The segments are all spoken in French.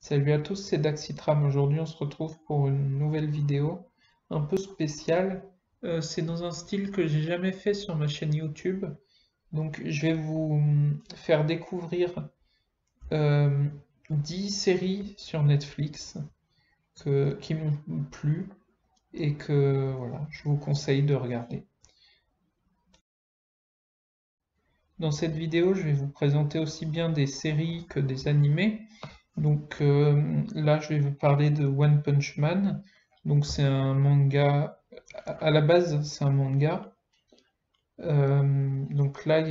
Salut à tous, c'est Daxitram. Aujourd'hui, on se retrouve pour une nouvelle vidéo un peu spéciale. C'est dans un style que j'ai jamais fait sur ma chaîne YouTube. Donc, je vais vous faire découvrir euh, 10 séries sur Netflix qui m'ont plu et que voilà, je vous conseille de regarder. Dans cette vidéo, je vais vous présenter aussi bien des séries que des animés. Donc là, je vais vous parler de One Punch Man. Donc c'est un manga. À la base, c'est un manga. Donc là,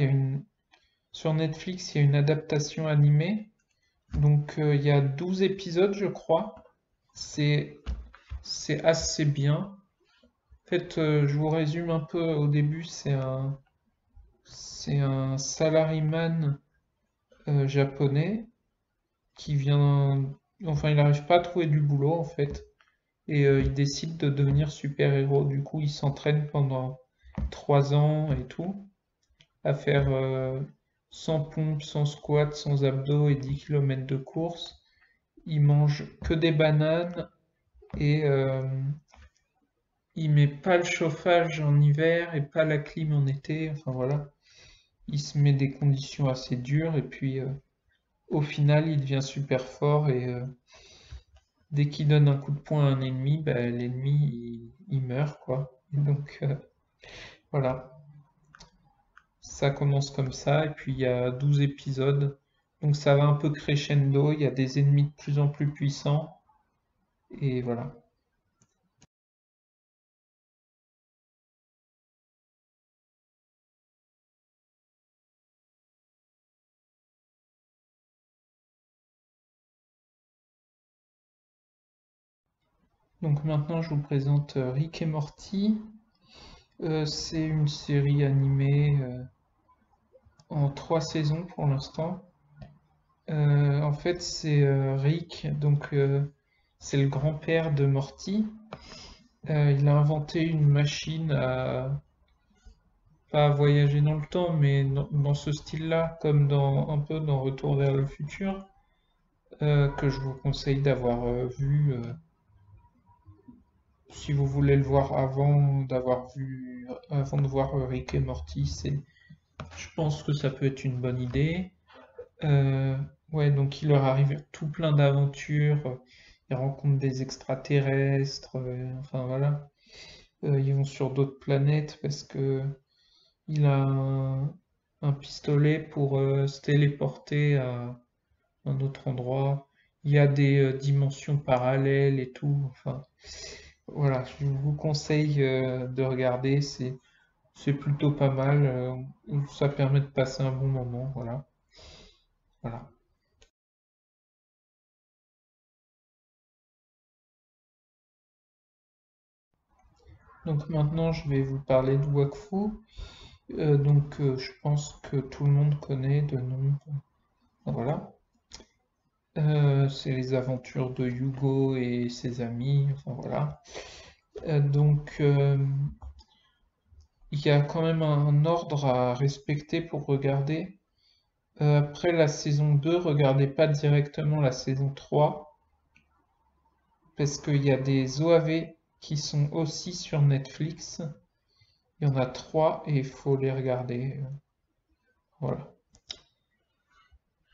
sur Netflix, il y a une adaptation animée. Donc il y a 12 épisodes, je crois. C'est c'est assez bien. En fait, je vous résume un peu au début. C'est un salaryman japonais qui vient. Enfin, il n'arrive pas à trouver du boulot en fait. Et il décide de devenir super-héros. Du coup, il s'entraîne pendant 3 ans et tout, à faire 100 pompes, 100 squats, 100 abdos et 10 kilomètres de course. Il mange que des bananes et il met pas le chauffage en hiver et pas la clim en été. Enfin voilà, il se met des conditions assez dures et puis au final, il devient super fort et dès qu'il donne un coup de poing à un ennemi, bah, l'ennemi il meurt quoi. Et donc voilà. Ça commence comme ça, et puis il y a 12 épisodes. Donc ça va un peu crescendo, il y a des ennemis de plus en plus puissants, et voilà. Donc maintenant je vous présente Rick et Morty. C'est une série animée en 3 saisons pour l'instant. En fait c'est Rick, donc c'est le grand-père de Morty. Il a inventé une machine pas à voyager dans le temps, mais dans ce style-là, comme un peu dans Retour vers le futur, que je vous conseille d'avoir vu si vous voulez le voir avant de voir Rick et Morty. Je pense que ça peut être une bonne idée. Euh, ouais, donc il leur arrive tout plein d'aventures. Ils rencontrent des extraterrestres. Enfin voilà. Ils vont sur d'autres planètes parce que il a un pistolet pour se téléporter à un autre endroit. Il y a des dimensions parallèles et tout. Enfin, voilà, je vous conseille de regarder. C'est plutôt pas mal. Ça permet de passer un bon moment. Voilà. Voilà. Donc maintenant, je vais vous parler de Wakfu. Je pense que tout le monde connaît de nom. Voilà. C'est les aventures de Hugo et ses amis. Enfin voilà. Il y a quand même un ordre à respecter pour regarder. Après la saison 2, regardez pas directement la saison 3 parce qu'il y a des OAV qui sont aussi sur Netflix. Il y en a 3 et il faut les regarder. Voilà.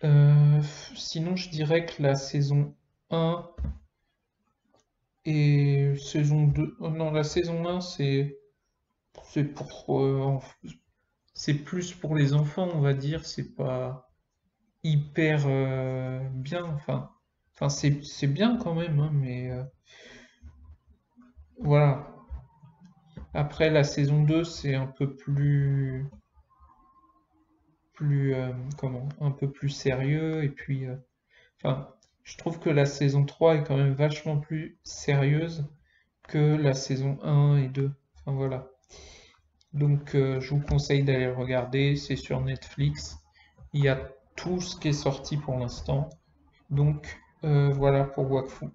Euh, Sinon, je dirais que la saison 1 et saison 2. Oh non, la saison 1, c'est pour c'est plus pour les enfants, on va dire. C'est pas hyper bien. Enfin c'est bien quand même, hein, mais voilà. Après la saison 2 c'est un peu plus comment, un peu plus sérieux. Et puis, enfin, je trouve que la saison 3 est quand même vachement plus sérieuse que la saison 1 et 2. Enfin voilà. Donc, je vous conseille d'aller le regarder. C'est sur Netflix. Il y a tout ce qui est sorti pour l'instant. Donc, voilà pour Wakfu.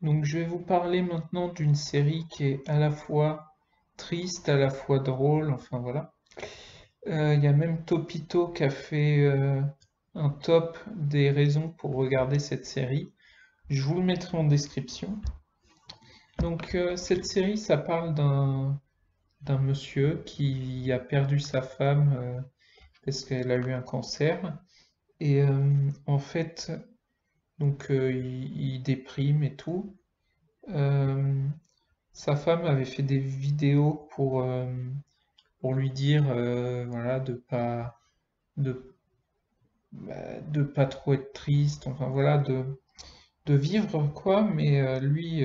Donc je vais vous parler maintenant d'une série qui est à la fois triste, à la fois drôle, enfin voilà. Il y a même Topito qui a fait un top des raisons pour regarder cette série. Je vous le mettrai en description. Donc cette série, ça parle d'un monsieur qui a perdu sa femme parce qu'elle a eu un cancer. Et en fait, donc il déprime et tout. Euh, Sa femme avait fait des vidéos pour lui dire voilà de, de pas trop être triste, enfin voilà de vivre quoi, mais lui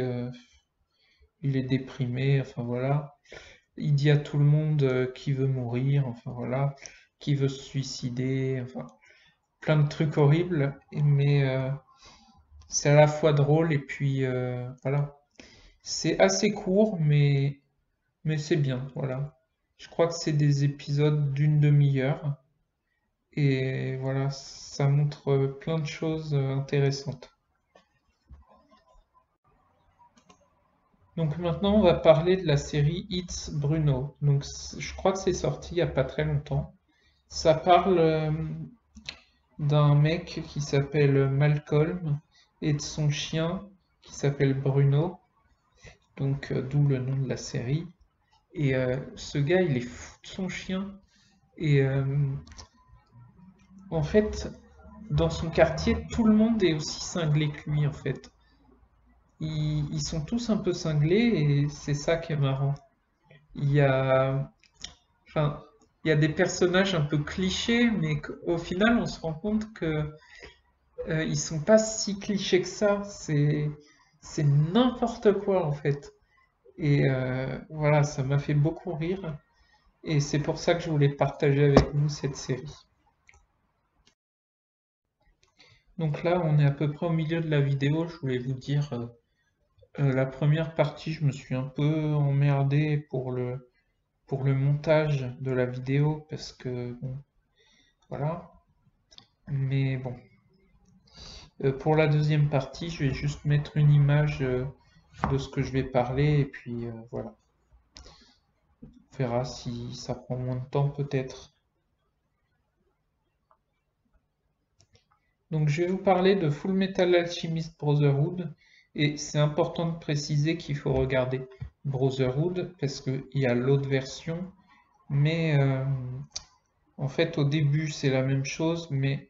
il est déprimé, enfin voilà. Il dit à tout le monde qu'il veut mourir, enfin voilà, qu'il veut se suicider, enfin plein de trucs horribles, mais c'est à la fois drôle et puis voilà. C'est assez court, mais c'est bien, voilà. Je crois que c'est des épisodes d'une demi-heure, et voilà, ça montre plein de choses intéressantes. Donc maintenant, on va parler de la série It's Bruno. Donc je crois que c'est sorti il n'y a pas très longtemps. Ça parle d'un mec qui s'appelle Malcolm et de son chien qui s'appelle Bruno, donc d'où le nom de la série. Et ce gars, il est fou de son chien. Et en fait, dans son quartier, tout le monde est aussi cinglé que lui, en fait. Ils sont tous un peu cinglés et c'est ça qui est marrant. Il y a, enfin, il y a des personnages un peu clichés, mais au final, on se rend compte que ils sont pas si clichés que ça. C'est n'importe quoi en fait. Et voilà, ça m'a fait beaucoup rire. Et c'est pour ça que je voulais partager avec vous cette série. Donc là, on est à peu près au milieu de la vidéo. Je voulais vous dire, la première partie, je me suis un peu emmerdé pour le montage de la vidéo parce que, bon, voilà. Mais bon, pour la deuxième partie, je vais juste mettre une image de ce que je vais parler et puis voilà. On verra si ça prend moins de temps peut-être. Donc je vais vous parler de Full Metal Alchemist Brotherhood et c'est important de préciser qu'il faut regarder Brotherhood parce qu'il y a l'autre version, mais en fait au début c'est la même chose, mais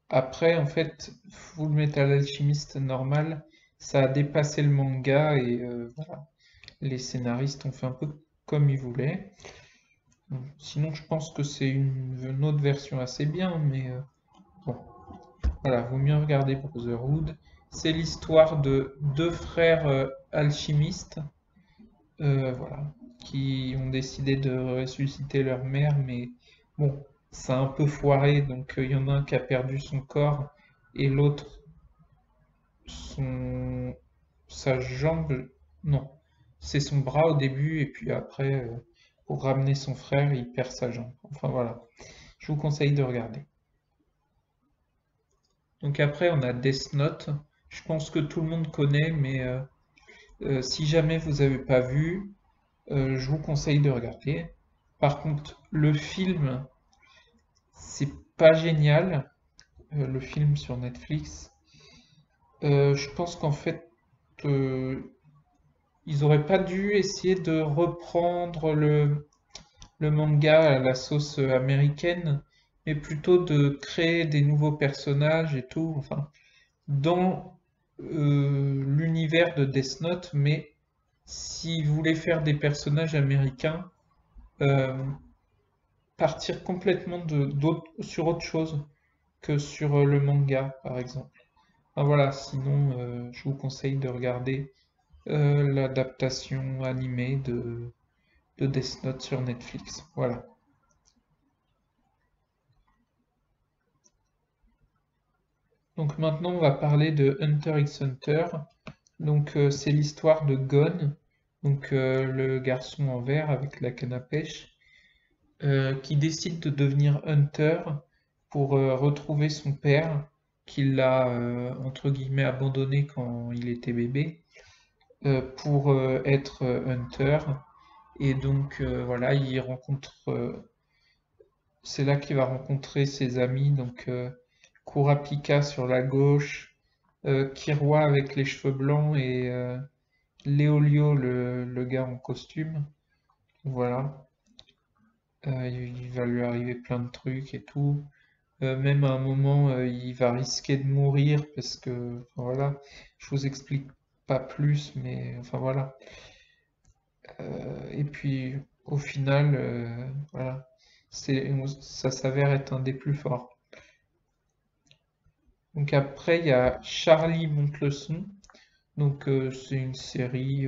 après en fait Full Metal Alchemist normal, ça a dépassé le manga et voilà, les scénaristes ont fait un peu comme ils voulaient. Sinon je pense que c'est une autre version assez bien, mais bon. Voilà, vaut mieux regarder Brotherhood. C'est l'histoire de deux frères alchimistes, voilà, qui ont décidé de ressusciter leur mère, mais bon, ça a un peu foiré, donc il y en a un qui a perdu son corps et l'autre son sa jambe, non, c'est son bras au début et puis après, pour ramener son frère, il perd sa jambe. Enfin voilà, je vous conseille de regarder. Donc après, on a Death Note. Je pense que tout le monde connaît, mais si jamais vous n'avez pas vu, je vous conseille de regarder. Par contre, le film, c'est pas génial. Le film sur Netflix. Je pense qu'en fait, euh, ils auraient pas dû essayer de reprendre le manga à la sauce américaine, mais plutôt de créer des nouveaux personnages et tout. Enfin, dans l'univers de Death Note, mais si vous voulez faire des personnages américains, euh, partir complètement sur autre chose que sur le manga, par exemple. Ah, voilà, sinon, je vous conseille de regarder l'adaptation animée de Death Note sur Netflix. Voilà. Donc maintenant, on va parler de Hunter x Hunter. Donc c'est l'histoire de Gon, donc le garçon en vert avec la canne à pêche, qui décide de devenir hunter pour retrouver son père, qui l'a entre guillemets abandonné quand il était bébé, pour être hunter Et donc voilà, c'est là qu'il va rencontrer ses amis, donc Kurapika sur la gauche, Kiroi avec les cheveux blancs et Léolio, le gars en costume. Voilà. Il va lui arriver plein de trucs et tout. Même à un moment, il va risquer de mourir parce que, enfin, voilà, je vous explique pas plus, mais enfin voilà. Et puis au final, voilà, ça s'avère être un des plus forts. Donc après, il y a Charlie monte le son. Donc c'est une série,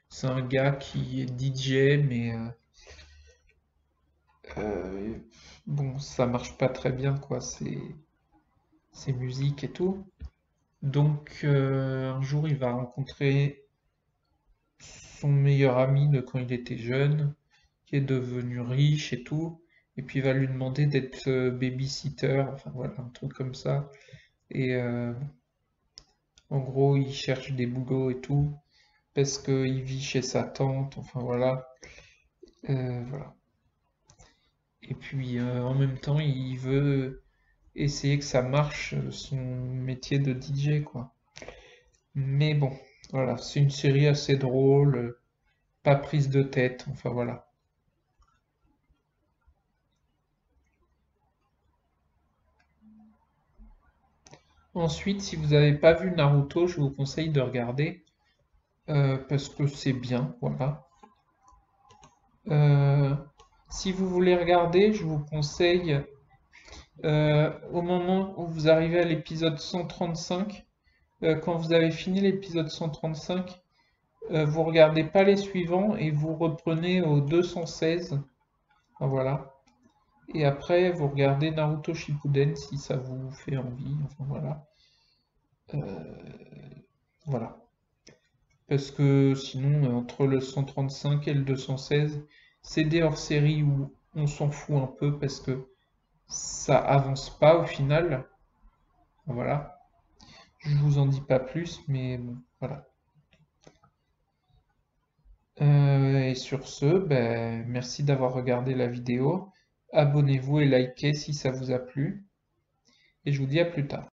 c'est un gars qui est DJ, mais euh, bon, ça marche pas très bien, quoi. C'est musique et tout. Donc un jour, il va rencontrer son meilleur ami de quand il était jeune, qui est devenu riche et tout. Et puis il va lui demander d'être babysitter, enfin voilà, un truc comme ça. Et en gros, il cherche des boulots et tout, parce qu'il vit chez sa tante, enfin voilà. Voilà. Et puis en même temps, il veut essayer que ça marche, son métier de DJ, quoi. Mais bon, voilà, c'est une série assez drôle, pas prise de tête, enfin voilà. Ensuite, si vous n'avez pas vu Naruto, je vous conseille de regarder, parce que c'est bien, voilà. Euh, Si vous voulez regarder, je vous conseille, au moment où vous arrivez à l'épisode 135, quand vous avez fini l'épisode 135, vous regardez pas les suivants et vous reprenez au 216. Enfin, voilà. Et après, vous regardez Naruto Shippuden si ça vous fait envie. Enfin voilà. Voilà. Parce que sinon, entre le 135 et le 216, c'est des hors-série où on s'en fout un peu parce que ça avance pas au final. Voilà. Je vous en dis pas plus, mais bon, voilà. Et sur ce, ben, merci d'avoir regardé la vidéo. Abonnez-vous et likez si ça vous a plu. Et je vous dis à plus tard.